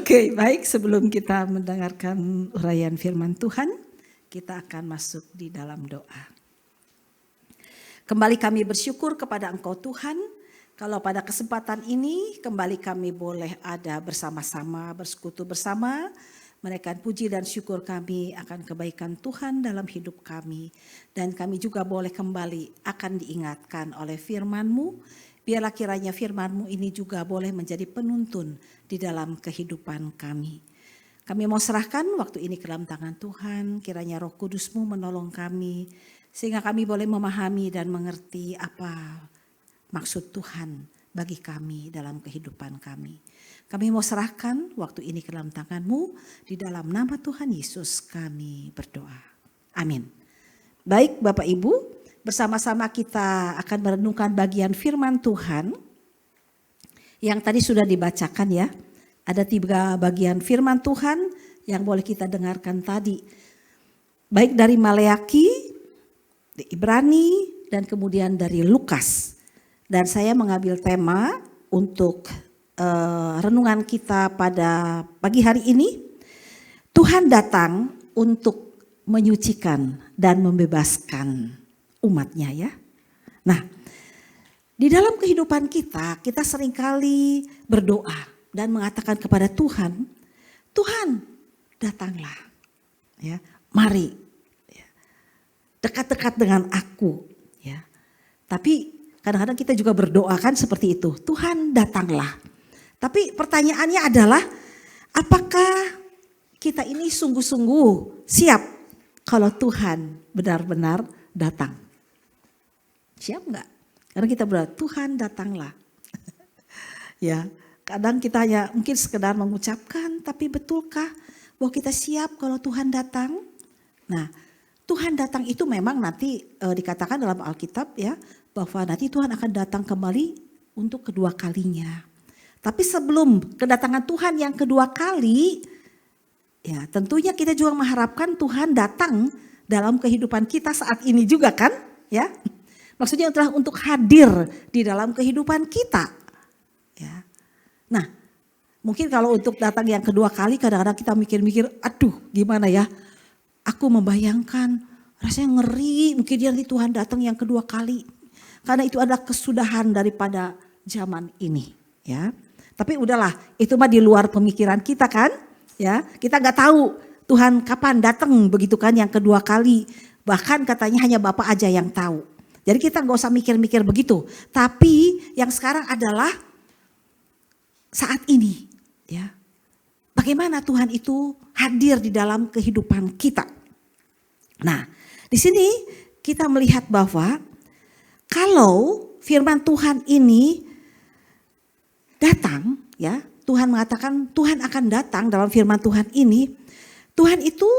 Oke, baik, sebelum kita mendengarkan uraian firman Tuhan, kita akan masuk di dalam doa. Kembali kami bersyukur kepada Engkau Tuhan, kalau pada kesempatan ini kembali kami boleh ada bersama-sama, bersekutu bersama, menaikkan puji dan syukur kami akan kebaikan Tuhan dalam hidup kami. Dan kami juga boleh kembali akan diingatkan oleh firman-Mu. Biarlah kiranya firman-Mu ini juga boleh menjadi penuntun di dalam kehidupan kami. Kami mau serahkan waktu ini ke dalam tangan Tuhan. Kiranya Roh Kudus-Mu menolong kami. Sehingga kami boleh memahami dan mengerti apa maksud Tuhan bagi kami dalam kehidupan kami. Kami mau serahkan waktu ini ke dalam tangan-Mu. Di dalam nama Tuhan Yesus kami berdoa. Amin. Baik Bapak Ibu. Bersama-sama kita akan merenungkan bagian firman Tuhan yang tadi sudah dibacakan ya. Ada 3 bagian firman Tuhan yang boleh kita dengarkan tadi. Baik dari Maleaki, Ibrani, dan kemudian dari Lukas. Dan saya mengambil tema untuk renungan kita pada pagi hari ini. Tuhan datang untuk menyucikan dan membebaskan umatnya ya. Nah, di dalam kehidupan kita seringkali berdoa dan mengatakan kepada Tuhan, Tuhan datanglah, ya, mari, ya, dekat-dekat dengan aku, ya. Tapi kadang-kadang kita juga berdoa kan seperti itu, Tuhan datanglah. Tapi pertanyaannya adalah, apakah kita ini sungguh-sungguh siap kalau Tuhan benar-benar datang? Siap enggak? Karena kita berdoa, Tuhan datanglah. Ya, kadang kita hanya mungkin sekedar mengucapkan, tapi betulkah bahwa kita siap kalau Tuhan datang? Nah, Tuhan datang itu memang nanti dikatakan dalam Alkitab ya, bahwa nanti Tuhan akan datang kembali untuk kedua kalinya. Tapi sebelum kedatangan Tuhan yang kedua kali, ya tentunya kita juga mengharapkan Tuhan datang dalam kehidupan kita saat ini juga kan, ya. Maksudnya adalah untuk hadir di dalam kehidupan kita. Ya. Nah, mungkin kalau untuk datang yang kedua kali kadang-kadang kita mikir-mikir, aduh gimana ya. Aku membayangkan rasanya ngeri mungkin nanti Tuhan datang yang kedua kali. Karena itu adalah kesudahan daripada zaman ini. Ya. Tapi udahlah, itu mah di luar pemikiran kita kan. Ya, kita gak tahu Tuhan kapan datang begitu kan yang kedua kali. Bahkan katanya hanya Bapa aja yang tahu. Jadi kita gak usah mikir-mikir begitu. Tapi yang sekarang adalah saat ini. Ya, bagaimana Tuhan itu hadir di dalam kehidupan kita. Nah, di sini kita melihat bahwa kalau firman Tuhan ini datang, ya, Tuhan mengatakan Tuhan akan datang dalam firman Tuhan ini. Tuhan itu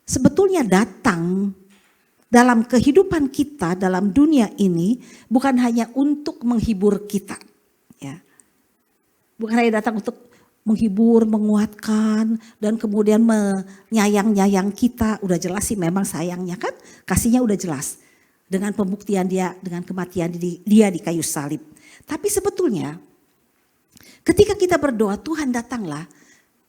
sebetulnya datang dalam kehidupan kita, dalam dunia ini bukan hanya untuk menghibur kita. Ya. Bukan hanya datang untuk menghibur, menguatkan, dan kemudian menyayang-nyayang kita. Udah jelas sih memang sayangnya kan, kasihnya udah jelas. Dengan pembuktian dia, dengan kematian dia di kayu salib. Tapi sebetulnya ketika kita berdoa Tuhan datanglah,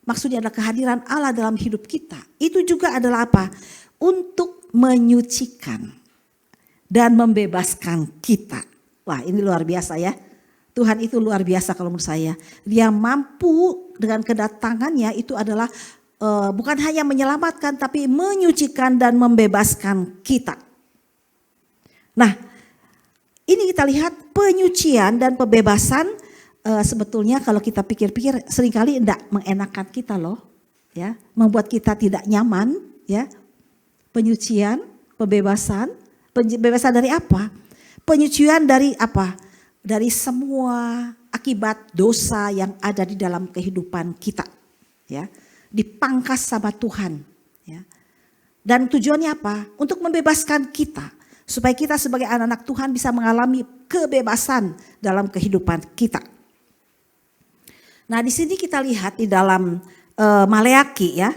maksudnya adalah kehadiran Allah dalam hidup kita. Itu juga adalah apa? Untuk menyucikan dan membebaskan kita. Wah ini luar biasa ya. Tuhan itu luar biasa kalau menurut saya. Dia mampu dengan kedatangannya itu adalah bukan hanya menyelamatkan tapi menyucikan dan membebaskan kita. Nah ini kita lihat penyucian dan pembebasan sebetulnya kalau kita pikir-pikir seringkali tidak mengenakan kita loh. Ya, membuat kita tidak nyaman ya. Penyucian, pembebasan dari apa? Penyucian dari apa? Dari semua akibat dosa yang ada di dalam kehidupan kita. Ya, dipangkas sama Tuhan. Ya. Dan tujuannya apa? Untuk membebaskan kita. Supaya kita sebagai anak-anak Tuhan bisa mengalami kebebasan dalam kehidupan kita. Nah di sini kita lihat di dalam Maleaki ya.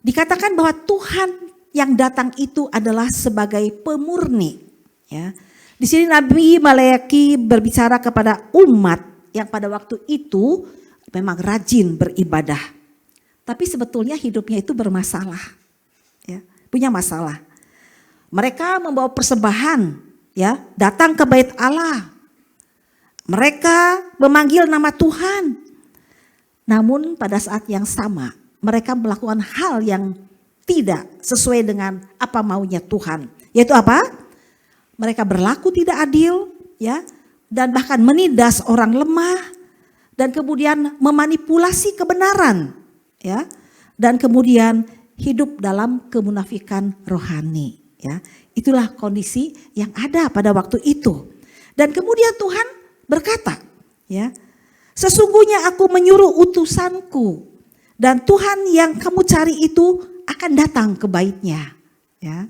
Dikatakan bahwa Tuhan yang datang itu adalah sebagai pemurni. Ya. Di sini Nabi Maleaki berbicara kepada umat yang pada waktu itu memang rajin beribadah. Tapi sebetulnya hidupnya itu bermasalah. Ya, punya masalah. Mereka membawa persembahan, ya, datang ke bait Allah. Mereka memanggil nama Tuhan. Namun pada saat yang sama, mereka melakukan hal yang tidak sesuai dengan apa maunya Tuhan. Yaitu apa? Mereka berlaku tidak adil, ya, dan bahkan menindas orang lemah, dan kemudian memanipulasi kebenaran, ya, dan kemudian hidup dalam kemunafikan rohani, ya. Itulah kondisi yang ada pada waktu itu. Dan kemudian Tuhan berkata, ya, sesungguhnya aku menyuruh utusanku dan Tuhan yang kamu cari itu akan datang ke baitnya, ya.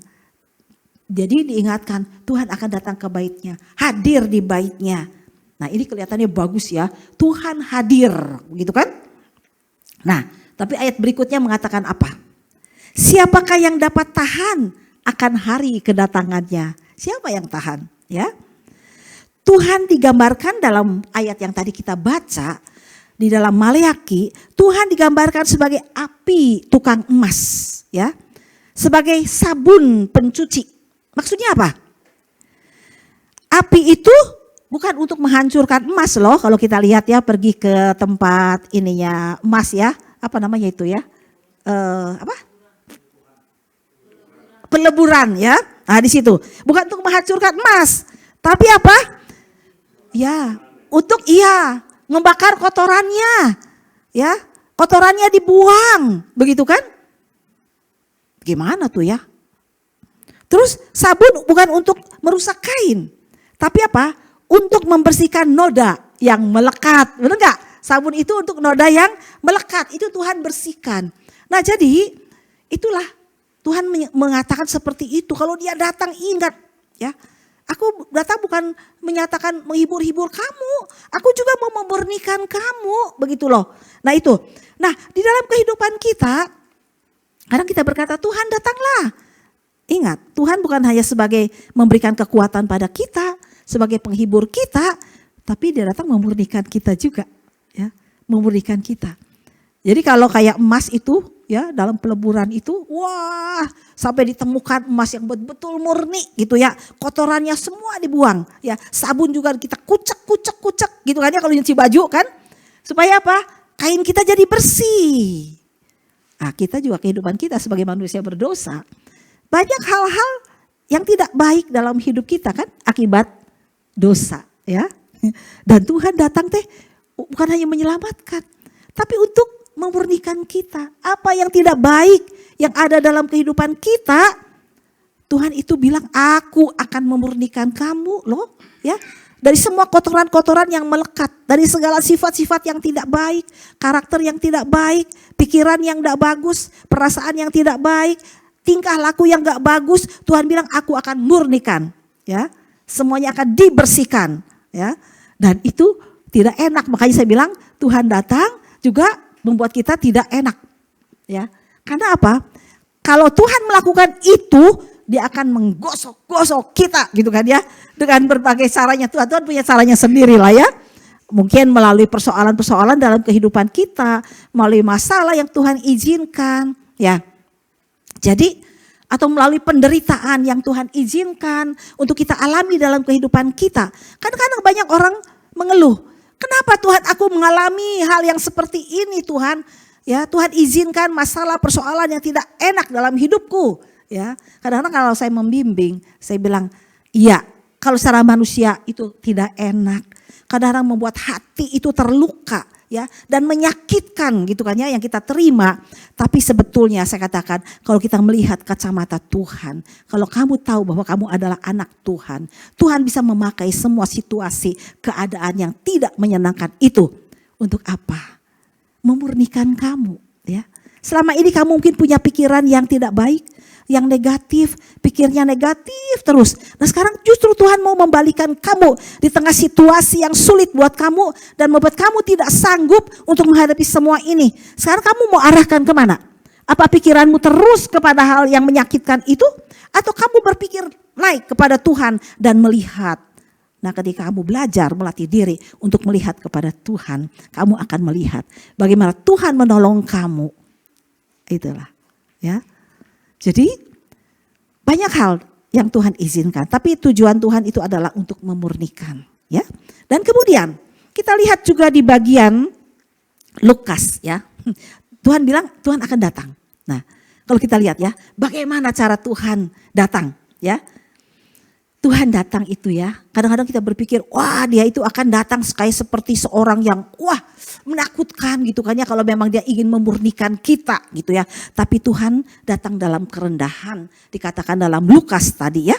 Jadi diingatkan Tuhan akan datang ke baitnya, hadir di baitnya. Nah, ini kelihatannya bagus ya, Tuhan hadir, begitu kan? Nah, tapi ayat berikutnya mengatakan apa? Siapakah yang dapat tahan akan hari kedatangannya? Siapa yang tahan, ya? Tuhan digambarkan dalam ayat yang tadi kita baca di dalam Maleakhi, Tuhan digambarkan sebagai api tukang emas, ya, sebagai sabun pencuci. Maksudnya apa? Api itu bukan untuk menghancurkan emas loh. Kalau kita lihat ya, pergi ke tempat ininya emas ya, apa namanya itu ya? Apa? Peleburan ya. Nah di situ bukan untuk menghancurkan emas, tapi apa? Ya, untuk membakar kotorannya, ya, kotorannya dibuang, begitu kan? Gimana tuh ya? Terus sabun bukan untuk merusak kain, tapi apa? Untuk membersihkan noda yang melekat, benar nggak? Sabun itu untuk noda yang melekat, itu Tuhan bersihkan. Nah jadi itulah Tuhan mengatakan seperti itu. Kalau Dia datang ingat, ya. Aku datang bukan menyatakan menghibur-hibur kamu. Aku juga mau memurnikan kamu. Begitu loh. Nah itu. Nah di dalam kehidupan kita, kadang kita berkata Tuhan datanglah. Ingat, Tuhan bukan hanya sebagai memberikan kekuatan pada kita, sebagai penghibur kita, tapi Dia datang memurnikan kita juga. Ya, memurnikan kita. Jadi kalau kayak emas itu, ya, dalam peleburan itu, wah, sampai ditemukan emas yang betul-betul murni gitu ya, kotorannya semua dibuang, ya, sabun juga kita kucek gitu kan ya kalau nyuci baju kan, supaya apa? Kain kita jadi bersih. Nah, kita juga kehidupan kita sebagai manusia berdosa, banyak hal-hal yang tidak baik dalam hidup kita kan akibat dosa, ya. Dan Tuhan datang bukan hanya menyelamatkan, tapi untuk memurnikan kita. Apa yang tidak baik yang ada dalam kehidupan kita, Tuhan itu bilang aku akan memurnikan kamu loh, ya. Dari semua kotoran-kotoran yang melekat, dari segala sifat-sifat yang tidak baik, karakter yang tidak baik, pikiran yang tidak bagus, perasaan yang tidak baik, tingkah laku yang tidak bagus, Tuhan bilang aku akan murnikan, ya. Semuanya akan dibersihkan, ya. Dan itu tidak enak, makanya saya bilang Tuhan datang juga membuat kita tidak enak, ya. Karena apa? Kalau Tuhan melakukan itu, Dia akan menggosok-gosok kita, gitu kan ya, dengan berbagai caranya. Tuhan punya caranya sendiri lah ya. Mungkin melalui persoalan-persoalan dalam kehidupan kita, melalui masalah yang Tuhan izinkan, ya. Jadi atau melalui penderitaan yang Tuhan izinkan untuk kita alami dalam kehidupan kita. Kadang-kadang banyak orang mengeluh, kenapa Tuhan aku mengalami hal yang seperti ini Tuhan? Ya, Tuhan izinkan masalah persoalan yang tidak enak dalam hidupku. Ya, kadang-kadang kalau saya membimbing, saya bilang, iya, kalau secara manusia itu tidak enak. Kadang-kadang membuat hati itu terluka, ya, dan menyakitkan gitu kan ya yang kita terima. Tapi sebetulnya saya katakan, kalau kita melihat kacamata Tuhan, kalau kamu tahu bahwa kamu adalah anak Tuhan, Tuhan bisa memakai semua situasi, keadaan yang tidak menyenangkan itu untuk apa? Memurnikan kamu, ya. Selama ini kamu mungkin punya pikiran yang tidak baik, yang negatif, pikirnya negatif terus. Nah sekarang justru Tuhan mau membalikan kamu di tengah situasi yang sulit buat kamu dan membuat kamu tidak sanggup untuk menghadapi semua ini. Sekarang kamu mau arahkan kemana? Apa pikiranmu terus kepada hal yang menyakitkan itu? Atau kamu berpikir naik kepada Tuhan dan melihat Nah, ketika kamu belajar melatih diri untuk melihat kepada Tuhan, kamu akan melihat bagaimana Tuhan menolong kamu. Itulah, ya. Jadi banyak hal yang Tuhan izinkan, tapi tujuan Tuhan itu adalah untuk memurnikan, ya. Dan kemudian kita lihat juga di bagian Lukas, ya. Tuhan bilang Tuhan akan datang. Nah, kalau kita lihat ya, bagaimana cara Tuhan datang, ya. Tuhan datang itu ya, kadang-kadang kita berpikir, wah dia itu akan datang kayak seperti seorang yang menakutkan gitu kan ya, kalau memang dia ingin memurnikan kita gitu ya. Tapi Tuhan datang dalam kerendahan, dikatakan dalam Lukas tadi ya.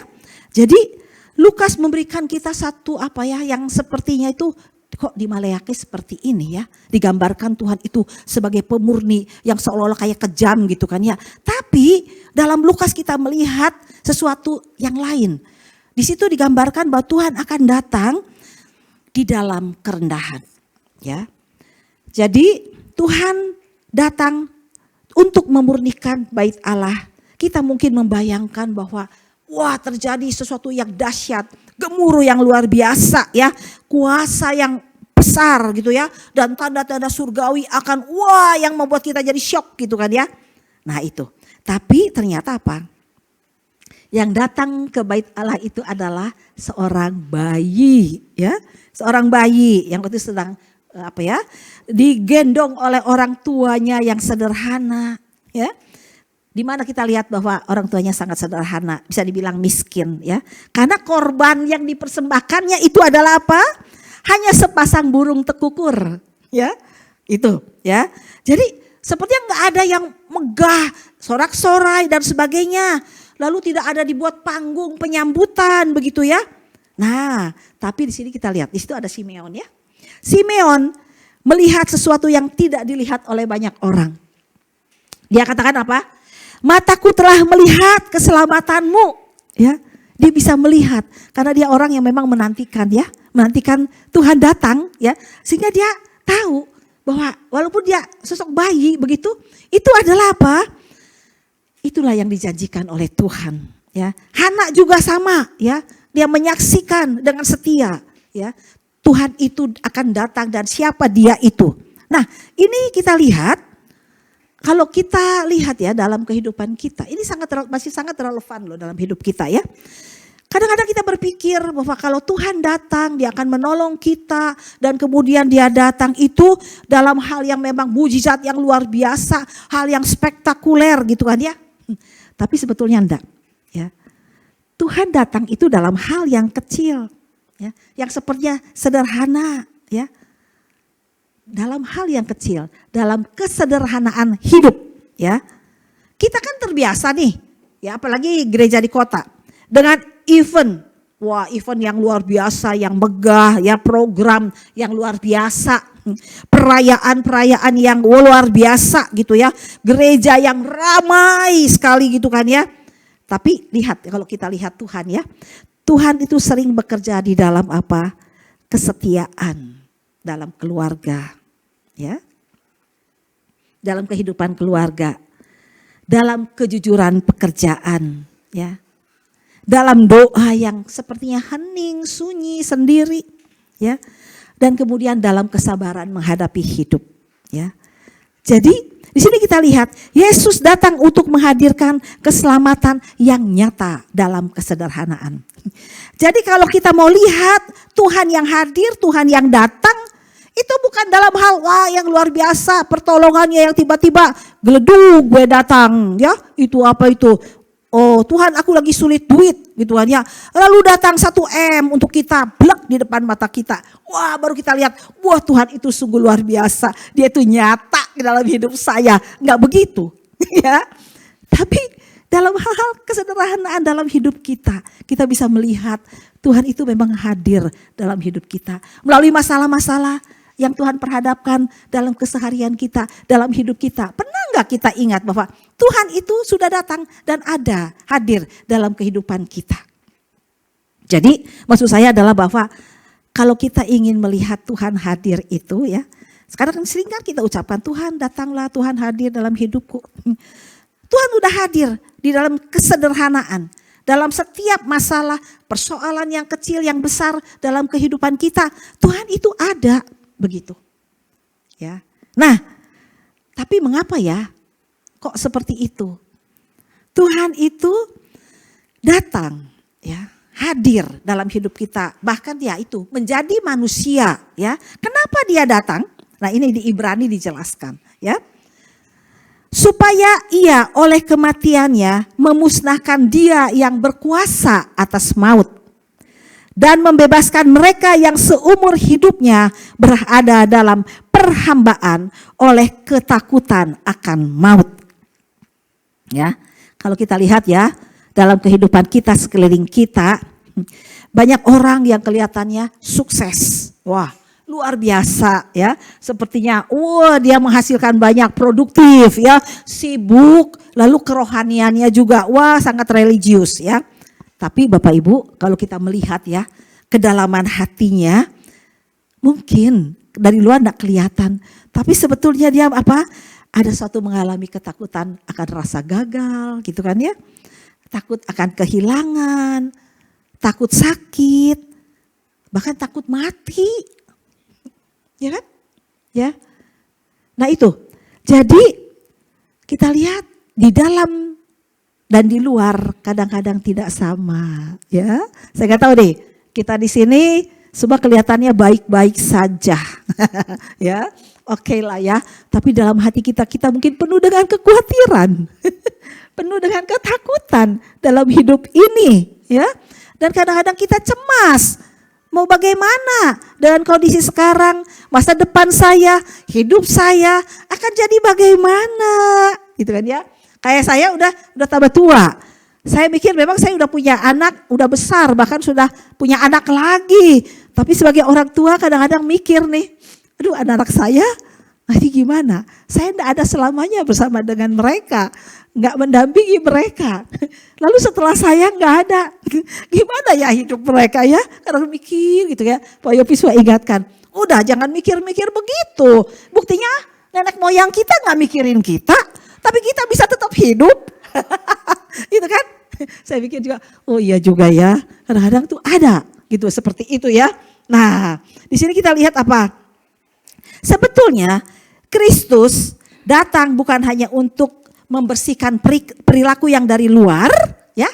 Jadi Lukas memberikan kita satu yang sepertinya itu kok di Maleakhi seperti ini ya. Digambarkan Tuhan itu sebagai pemurni yang seolah-olah kayak kejam gitu kan ya. Tapi dalam Lukas kita melihat sesuatu yang lain. Di situ digambarkan bahwa Tuhan akan datang di dalam kerendahan, ya. Jadi Tuhan datang untuk memurnikan bait Allah. Kita mungkin membayangkan bahwa terjadi sesuatu yang dahsyat, gemuruh yang luar biasa ya, kuasa yang besar gitu ya, dan tanda-tanda surgawi akan yang membuat kita jadi shock gitu kan ya. Nah itu, tapi ternyata apa? Yang datang ke bait Allah itu adalah seorang bayi ya. Seorang bayi yang itu sedang digendong oleh orang tuanya yang sederhana ya. Di mana kita lihat bahwa orang tuanya sangat sederhana, bisa dibilang miskin ya. Karena korban yang dipersembahkannya itu adalah apa? Hanya sepasang burung tekukur ya. Itu ya. Jadi sepertinya nggak ada yang megah, sorak-sorai dan sebagainya. Lalu tidak ada dibuat panggung penyambutan begitu ya. Nah, tapi di sini kita lihat, di situ ada Simeon ya. Simeon melihat sesuatu yang tidak dilihat oleh banyak orang. Dia katakan apa? Mataku telah melihat keselamatanmu. Ya, dia bisa melihat karena dia orang yang memang menantikan ya, menantikan Tuhan datang ya, sehingga dia tahu bahwa walaupun dia sosok bayi begitu, itu adalah apa? Itulah yang dijanjikan oleh Tuhan ya. Hana juga sama ya, dia menyaksikan dengan setia ya. Tuhan itu akan datang dan siapa dia itu. Nah, ini kita lihat, kalau kita lihat ya dalam kehidupan kita, ini masih sangat relevan loh dalam hidup kita ya. Kadang-kadang kita berpikir bahwa kalau Tuhan datang dia akan menolong kita, dan kemudian dia datang itu dalam hal yang memang mujizat yang luar biasa, hal yang spektakuler gitu kan ya. Tapi sebetulnya enggak ya. Tuhan datang itu dalam hal yang kecil ya, yang sepertinya sederhana ya. Dalam hal yang kecil, dalam kesederhanaan hidup ya. Kita kan terbiasa nih ya, apalagi gereja di kota dengan event yang luar biasa, yang megah ya, program yang luar biasa, perayaan-perayaan yang luar biasa gitu ya, gereja yang ramai sekali gitu kan ya. Tapi lihat, kalau kita lihat Tuhan ya, Tuhan itu sering bekerja di dalam apa? Kesetiaan dalam keluarga ya, dalam kehidupan keluarga, dalam kejujuran pekerjaan ya, dalam doa yang sepertinya hening, sunyi, sendiri ya, dan kemudian dalam kesabaran menghadapi hidup ya. Jadi di sini kita lihat Yesus datang untuk menghadirkan keselamatan yang nyata dalam kesederhanaan. Jadi kalau kita mau lihat Tuhan yang hadir, Tuhan yang datang, itu bukan dalam hal yang luar biasa, pertolongannya yang tiba-tiba geleduk gue datang ya, itu apa itu? Oh Tuhan, aku lagi sulit duit gitu kan ya. Lalu datang 1 M untuk kita, blek di depan mata kita. Wah, baru kita lihat, wah Tuhan itu sungguh luar biasa. Dia itu nyata di dalam hidup saya. Enggak begitu ya. Tapi dalam hal-hal kesederhanaan dalam hidup kita, kita bisa melihat Tuhan itu memang hadir dalam hidup kita. Melalui masalah-masalah yang Tuhan perhadapkan dalam keseharian kita, dalam hidup kita. Pernah enggak kita ingat bahwa Tuhan itu sudah datang dan ada, hadir dalam kehidupan kita. Jadi maksud saya adalah bahwa kalau kita ingin melihat Tuhan hadir itu ya, sekarang sering kan kita ucapkan Tuhan datanglah, Tuhan hadir dalam hidupku. Tuhan udah hadir di dalam kesederhanaan, dalam setiap masalah, persoalan yang kecil, yang besar dalam kehidupan kita, Tuhan itu ada, begitu. Ya. Nah, tapi mengapa ya kok seperti itu? Tuhan itu datang, ya, hadir dalam hidup kita, bahkan dia itu menjadi manusia, ya. Kenapa dia datang? Nah, ini di Ibrani dijelaskan, ya. Supaya ia oleh kematiannya memusnahkan dia yang berkuasa atas maut dan membebaskan mereka yang seumur hidupnya berada dalam perhambaan oleh ketakutan akan maut. Ya, kalau kita lihat ya, dalam kehidupan kita sekeliling kita, banyak orang yang kelihatannya sukses. Wah, luar biasa ya. Sepertinya dia menghasilkan banyak, produktif ya, sibuk, lalu kerohaniannya juga sangat religius ya. Tapi Bapak Ibu, kalau kita melihat ya, kedalaman hatinya mungkin dari luar tidak kelihatan, tapi sebetulnya dia apa? Ada suatu mengalami ketakutan akan rasa gagal, gitu kan ya. Takut akan kehilangan, takut sakit, bahkan takut mati. Ya kan? Ya. Nah itu. Jadi kita lihat di dalam dan di luar kadang-kadang tidak sama, ya. Saya nggak tahu deh. Kita di sini semua kelihatannya baik-baik saja, ya. Oke lah ya. Tapi dalam hati kita mungkin penuh dengan kekhawatiran, penuh dengan ketakutan dalam hidup ini, ya. Dan kadang-kadang kita cemas. Mau bagaimana dengan kondisi sekarang, masa depan saya, hidup saya akan jadi bagaimana, gitu kan ya. Kayak saya udah tambah tua. Saya mikir memang saya udah punya anak, udah besar, bahkan sudah punya anak lagi. Tapi sebagai orang tua kadang-kadang mikir nih, aduh anak-anak saya nanti gimana? Saya tidak ada selamanya bersama dengan mereka, nggak mendampingi mereka. Lalu setelah saya nggak ada, gimana ya hidup mereka ya? Kadang mikir gitu ya. Pak Yopi suka ingatkan, udah jangan mikir-mikir begitu. Buktinya nenek moyang kita nggak mikirin kita, tapi kita bisa tetap hidup. Gitu kan? Saya pikir juga, oh iya juga ya. Kadang-kadang tuh ada gitu seperti itu ya. Nah, di sini kita lihat apa? Sebetulnya Kristus datang bukan hanya untuk membersihkan perilaku yang dari luar, ya,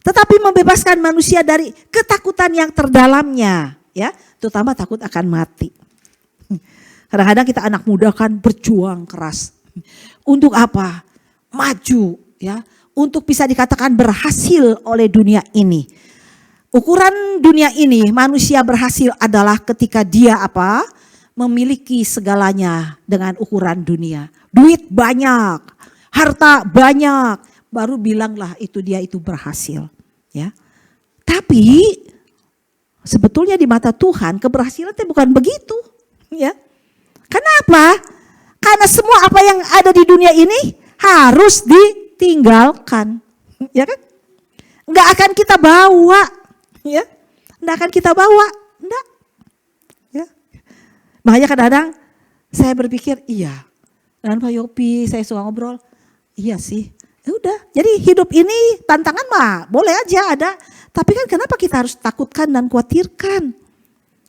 tetapi membebaskan manusia dari ketakutan yang terdalamnya, ya, terutama takut akan mati. Kadang-kadang kita anak muda kan berjuang keras. Untuk apa? Maju, ya, untuk bisa dikatakan berhasil oleh dunia ini. Ukuran dunia ini manusia berhasil adalah ketika dia apa? Memiliki segalanya dengan ukuran dunia. Duit banyak, harta banyak, baru bilanglah itu dia itu berhasil, ya. Tapi sebetulnya di mata Tuhan keberhasilan itu bukan begitu, ya. Kenapa? Karena semua apa yang ada di dunia ini harus ditinggalkan, ya kan? Enggak akan kita bawa, ya. Enggak akan kita bawa, enggak. Ya. Makanya kadang-kadang saya berpikir, iya. Dan Pak Yopi saya suka ngobrol, iya sih. Ya udah, jadi hidup ini tantangan mah boleh aja ada. Tapi kan kenapa kita harus takutkan dan khawatirkan?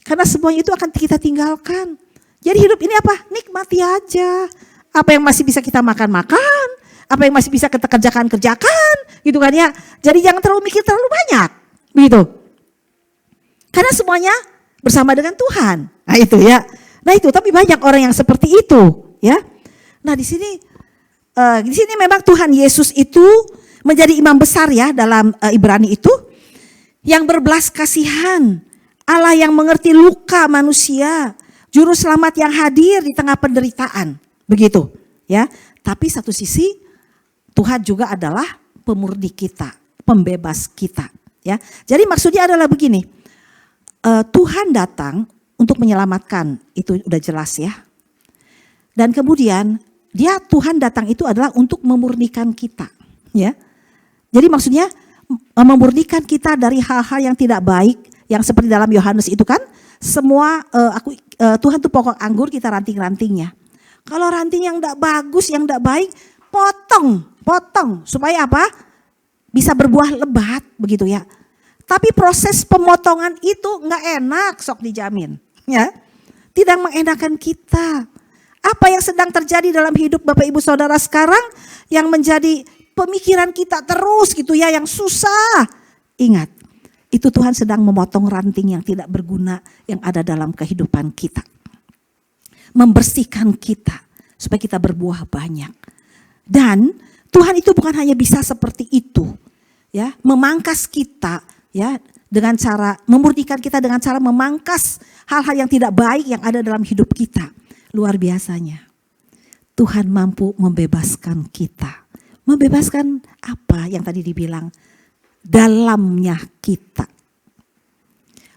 Karena semuanya itu akan kita tinggalkan. Jadi hidup ini apa? Nikmati aja. Apa yang masih bisa kita makan, apa yang masih bisa kita kerjakan, gitu kan ya. Jadi jangan terlalu mikir terlalu banyak, begitu. Karena semuanya bersama dengan Tuhan. Nah itu ya. Nah itu, tapi banyak orang yang seperti itu, ya. Nah di sini memang Tuhan Yesus itu menjadi imam besar ya dalam Ibrani itu, yang berbelas kasihan, Allah yang mengerti luka manusia, juru selamat yang hadir di tengah penderitaan, begitu, ya. Tapi satu sisi Tuhan juga adalah pemurni kita, pembebas kita, ya. Jadi maksudnya adalah begini, Tuhan datang untuk menyelamatkan, itu udah jelas ya. Dan kemudian Tuhan datang itu adalah untuk memurnikan kita, ya. Jadi maksudnya memurnikan kita dari hal-hal yang tidak baik, yang seperti dalam Yohanes itu kan, semua Tuhan tuh pokok anggur, kita ranting-rantingnya. Kalau ranting yang tidak bagus, yang tidak baik, potong supaya apa? bisa berbuah lebat begitu ya. Tapi proses pemotongan itu nggak enak, sok dijamin. Ya, tidak mengenakan kita. Apa yang sedang terjadi dalam hidup Bapak Ibu Saudara sekarang yang menjadi pemikiran kita terus gitu ya, yang susah. Ingat, itu Tuhan sedang memotong ranting yang tidak berguna yang ada dalam kehidupan kita. Membersihkan kita supaya kita berbuah banyak. Dan Tuhan itu bukan hanya bisa seperti itu, ya, memangkas kita, ya, dengan cara memurnikan kita dengan cara memangkas hal-hal yang tidak baik yang ada dalam hidup kita. Luar biasanya, Tuhan mampu membebaskan kita. Membebaskan apa yang tadi dibilang? Dalamnya kita.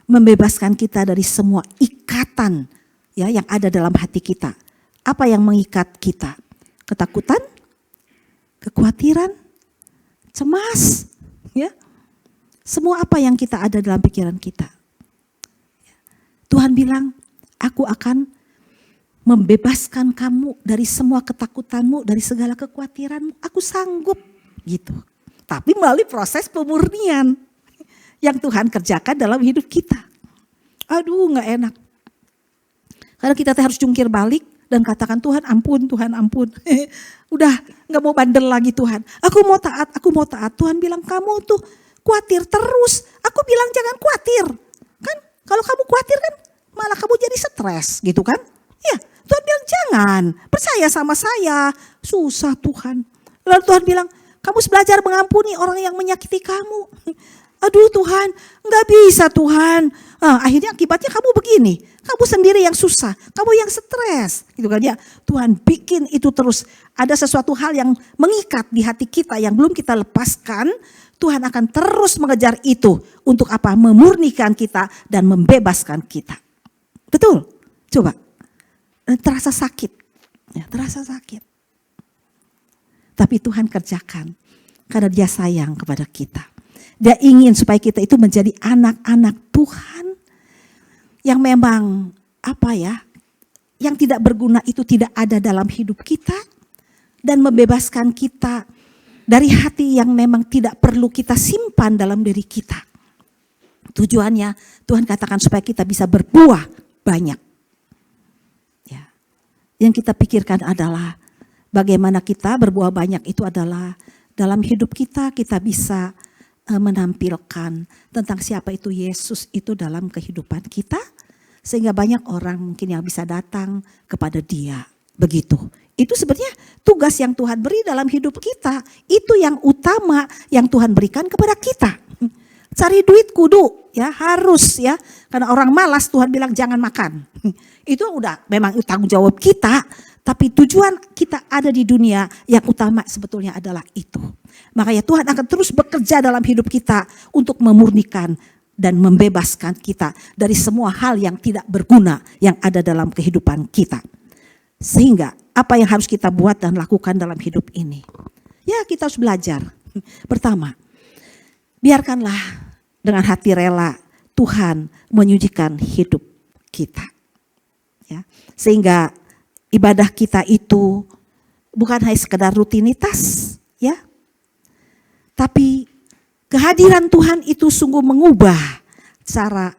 Membebaskan kita dari semua ikatan, ya, yang ada dalam hati kita. Apa yang mengikat kita? Ketakutan, kekhawatiran, cemas, ya. Semua apa yang kita ada dalam pikiran kita. Tuhan bilang, aku akan membebaskan kamu dari semua ketakutanmu, dari segala kekhawatiranmu. Aku sanggup gitu. Tapi melalui proses pemurnian yang Tuhan kerjakan dalam hidup kita. Aduh, gak enak. Karena kita harus jungkir balik dan katakan, Tuhan ampun, Tuhan ampun. Udah gak mau bandel lagi Tuhan. Aku mau taat, aku mau taat. Tuhan bilang, kamu tuh khawatir terus. Aku bilang jangan khawatir. Kan kalau kamu khawatir kan malah kamu jadi stres gitu kan. Ya, Tuhan bilang jangan, percaya sama saya. Susah Tuhan. Lalu Tuhan bilang, kamu belajar mengampuni orang yang menyakiti kamu. Aduh Tuhan, gak bisa Tuhan. Akhirnya akibatnya kamu begini. Kamu sendiri yang susah, kamu yang stres. Gitu kan ya. Tuhan bikin itu terus. Ada sesuatu hal yang mengikat di hati kita yang belum kita lepaskan. Tuhan akan terus mengejar itu. Untuk apa? Memurnikan kita dan membebaskan kita. Betul? Coba. Terasa sakit. Ya, terasa sakit. Tapi Tuhan kerjakan. Karena Dia sayang kepada kita. Dia ingin supaya kita itu menjadi anak-anak Tuhan. Yang memang apa ya. Yang tidak berguna itu tidak ada dalam hidup kita. Dan membebaskan kita dari hati yang memang tidak perlu kita simpan dalam diri kita. Tujuannya Tuhan katakan supaya kita bisa berbuah banyak. Ya. Yang kita pikirkan adalah bagaimana kita berbuah banyak itu adalah dalam hidup kita bisa menampilkan tentang siapa itu Yesus itu dalam kehidupan kita. Sehingga banyak orang mungkin yang bisa datang kepada Dia. Begitu. Itu sebenarnya tugas yang Tuhan beri dalam hidup kita. Itu yang utama yang Tuhan berikan kepada kita. Cari duit kudu ya, harus ya. Karena orang malas Tuhan bilang jangan makan. Itu udah memang tanggung jawab kita. Tapi tujuan kita ada di dunia yang utama sebetulnya adalah itu. Makanya Tuhan akan terus bekerja dalam hidup kita untuk memurnikan dan membebaskan kita dari semua hal yang tidak berguna yang ada dalam kehidupan kita. Sehingga apa yang harus kita buat dan lakukan dalam hidup ini? Ya, kita harus belajar. Pertama, biarkanlah dengan hati rela Tuhan menyucikan hidup kita. Ya, sehingga ibadah kita itu bukan hanya sekedar rutinitas, ya. Tapi kehadiran Tuhan itu sungguh mengubah cara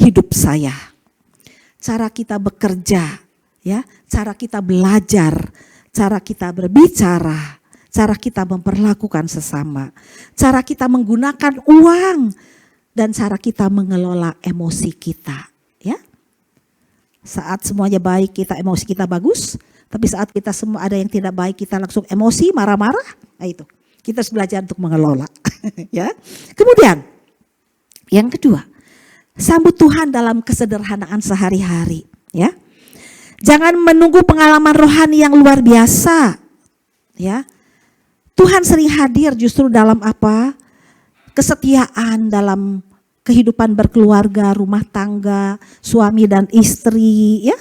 hidup saya. Cara kita bekerja. Ya, cara kita belajar, cara kita berbicara, cara kita memperlakukan sesama, cara kita menggunakan uang, dan cara kita mengelola emosi kita. Ya, saat semuanya baik kita emosi kita bagus, tapi saat kita semua ada yang tidak baik kita langsung emosi, marah-marah. Nah itu, kita harus belajar untuk mengelola. Ya, kemudian yang kedua, sambut Tuhan dalam kesederhanaan sehari-hari. Ya. Jangan menunggu pengalaman rohani yang luar biasa. Ya. Tuhan sering hadir justru dalam apa? Kesetiaan dalam kehidupan berkeluarga, rumah tangga, suami dan istri, ya.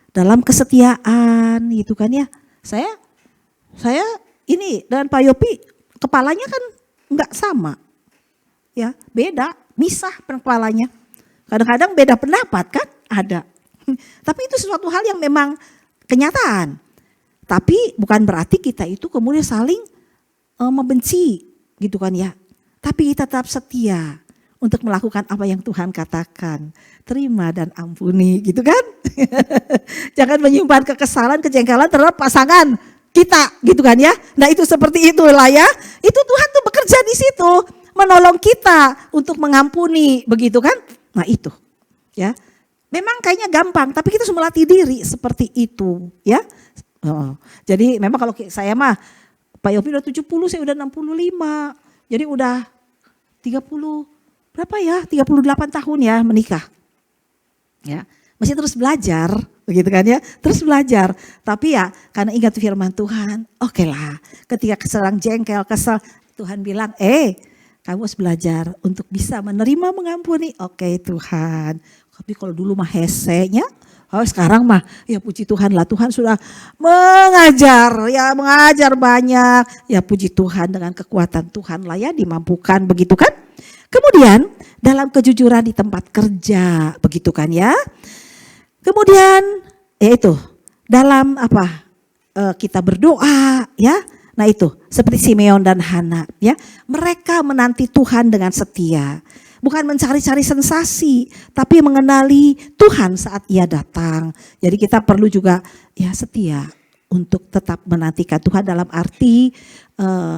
Dalam kesetiaan gitu kan ya. Saya ini dengan Pak Yopi kepalanya kan enggak sama. Ya, beda, misah kepalanya. Kadang-kadang beda pendapat kan? Ada. Tapi itu sesuatu hal yang memang kenyataan. Tapi bukan berarti kita itu kemudian saling membenci gitu kan ya. Tapi kita tetap setia untuk melakukan apa yang Tuhan katakan. Terima dan ampuni gitu kan. Jangan menyimpan kekesalan, kejengkelan terhadap pasangan kita gitu kan ya. Nah itu seperti itulah ya. Itu Tuhan tuh bekerja di situ. Menolong kita untuk mengampuni begitu kan. Nah itu ya. Memang kayaknya gampang tapi kita harus melatih diri seperti itu ya. Jadi memang kalau saya mah Pak Yopi udah 70, saya udah 65. Jadi udah 30 berapa ya? 38 tahun ya menikah. Ya, masih terus belajar, begitu kan ya? Terus belajar. Tapi ya karena ingat firman Tuhan, oke lah. Ketika sedang jengkel, kesel, Tuhan bilang, kamu harus belajar untuk bisa menerima, mengampuni. Oke Tuhan. Tapi kalau dulu mah hesenya, sekarang mah ya puji Tuhan lah, Tuhan sudah mengajar banyak. Ya puji Tuhan dengan kekuatan Tuhan lah ya dimampukan begitu kan. Kemudian dalam kejujuran di tempat kerja begitu kan ya. Kemudian yaitu dalam kita berdoa ya. Nah itu seperti Simeon dan Hana ya. Mereka menanti Tuhan dengan setia. Bukan mencari-cari sensasi, tapi mengenali Tuhan saat ia datang. Jadi kita perlu juga ya setia untuk tetap menantikan Tuhan dalam arti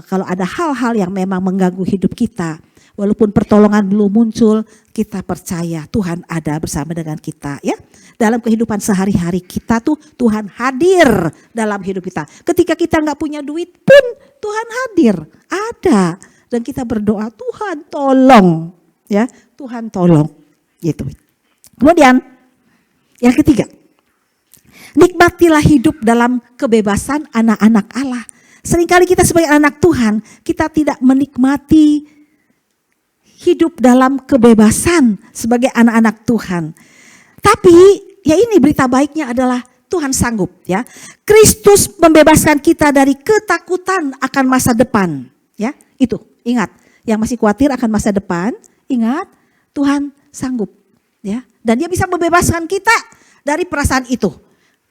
kalau ada hal-hal yang memang mengganggu hidup kita. Walaupun pertolongan belum muncul, kita percaya Tuhan ada bersama dengan kita ya. Dalam kehidupan sehari-hari kita tuh Tuhan hadir dalam hidup kita. Ketika kita gak punya duit pun Tuhan hadir, ada. Dan kita berdoa Tuhan tolong. Ya, Tuhan tolong gitu. Kemudian yang ketiga, nikmatilah hidup dalam kebebasan anak-anak Allah. Seringkali kita sebagai anak Tuhan, kita tidak menikmati hidup dalam kebebasan sebagai anak-anak Tuhan. Tapi ya ini berita baiknya adalah Tuhan sanggup ya. Kristus membebaskan kita dari ketakutan akan masa depan. Ya, itu ingat, yang masih khawatir akan masa depan. Ingat, Tuhan sanggup ya. Dan dia bisa membebaskan kita dari perasaan itu.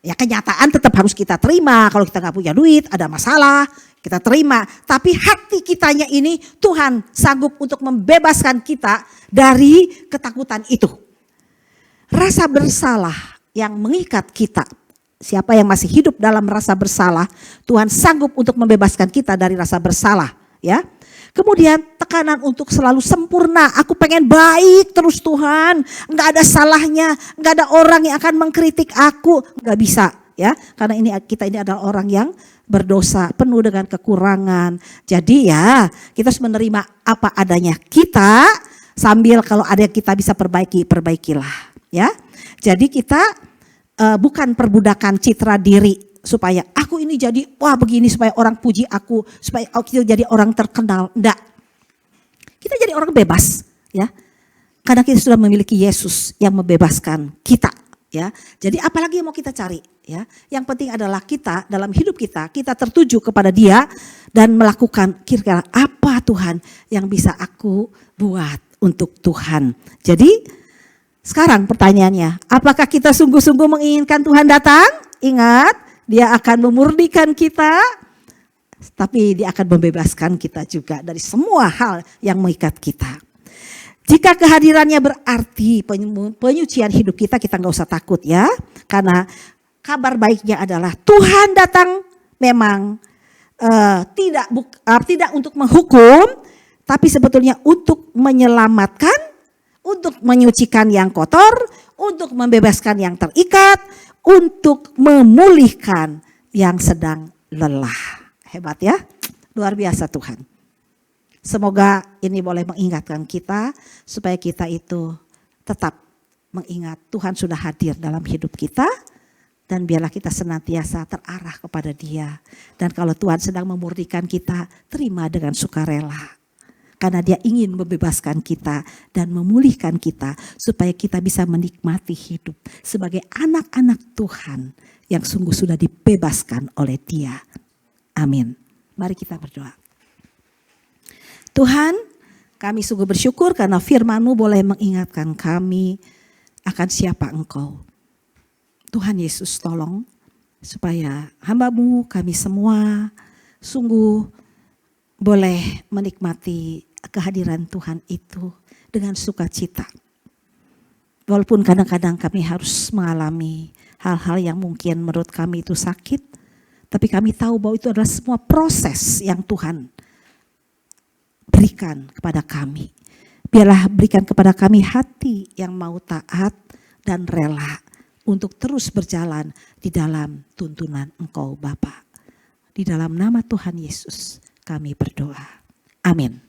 Ya kenyataan tetap harus kita terima. Kalau kita gak punya duit, ada masalah, kita terima. Tapi hati kitanya ini Tuhan sanggup untuk membebaskan kita dari ketakutan itu. Rasa bersalah yang mengikat kita. Siapa yang masih hidup dalam rasa bersalah, Tuhan sanggup untuk membebaskan kita dari rasa bersalah ya. Kemudian tekanan untuk selalu sempurna. Aku pengen baik terus Tuhan. Enggak ada salahnya. Enggak ada orang yang akan mengkritik aku. Enggak bisa ya. Karena kita ini adalah orang yang berdosa. Penuh dengan kekurangan. Jadi ya kita harus menerima apa adanya kita. Sambil kalau ada yang kita bisa perbaiki, perbaikilah. Ya. Jadi kita bukan perbudakan citra diri. Supaya aku ini jadi begini supaya orang puji aku, supaya kita jadi orang terkenal. Enggak. Kita jadi orang bebas ya. Karena kita sudah memiliki Yesus yang membebaskan kita ya. Jadi apalagi yang mau kita cari ya. Yang penting adalah kita dalam hidup kita tertuju kepada Dia dan melakukan kira-kira apa Tuhan yang bisa aku buat untuk Tuhan. Jadi sekarang pertanyaannya, apakah kita sungguh-sungguh menginginkan Tuhan datang? Ingat, Dia akan memurnikan kita, tapi Dia akan membebaskan kita juga dari semua hal yang mengikat kita. Jika kehadirannya berarti penyucian hidup kita nggak usah takut ya. Karena kabar baiknya adalah Tuhan datang memang tidak untuk menghukum, tapi sebetulnya untuk menyelamatkan, untuk menyucikan yang kotor, untuk membebaskan yang terikat, untuk memulihkan yang sedang lelah. Hebat ya, luar biasa Tuhan. Semoga ini boleh mengingatkan kita supaya kita itu tetap mengingat Tuhan sudah hadir dalam hidup kita. Dan biarlah kita senantiasa terarah kepada Dia. Dan kalau Tuhan sedang memurnikan kita, terima dengan sukarela. Karena Dia ingin membebaskan kita dan memulihkan kita supaya kita bisa menikmati hidup sebagai anak-anak Tuhan yang sungguh sudah dibebaskan oleh Dia. Amin. Mari kita berdoa. Tuhan, kami sungguh bersyukur karena firman-Mu boleh mengingatkan kami akan siapa Engkau. Tuhan Yesus tolong supaya hamba-Mu kami semua sungguh boleh menikmati kehadiran Tuhan itu dengan sukacita. Walaupun kadang-kadang kami harus mengalami hal-hal yang mungkin menurut kami itu sakit, tapi kami tahu bahwa itu adalah semua proses yang Tuhan berikan kepada kami. Biarlah berikan kepada kami hati yang mau taat dan rela untuk terus berjalan di dalam tuntunan Engkau Bapa. Di dalam nama Tuhan Yesus kami berdoa. Amin.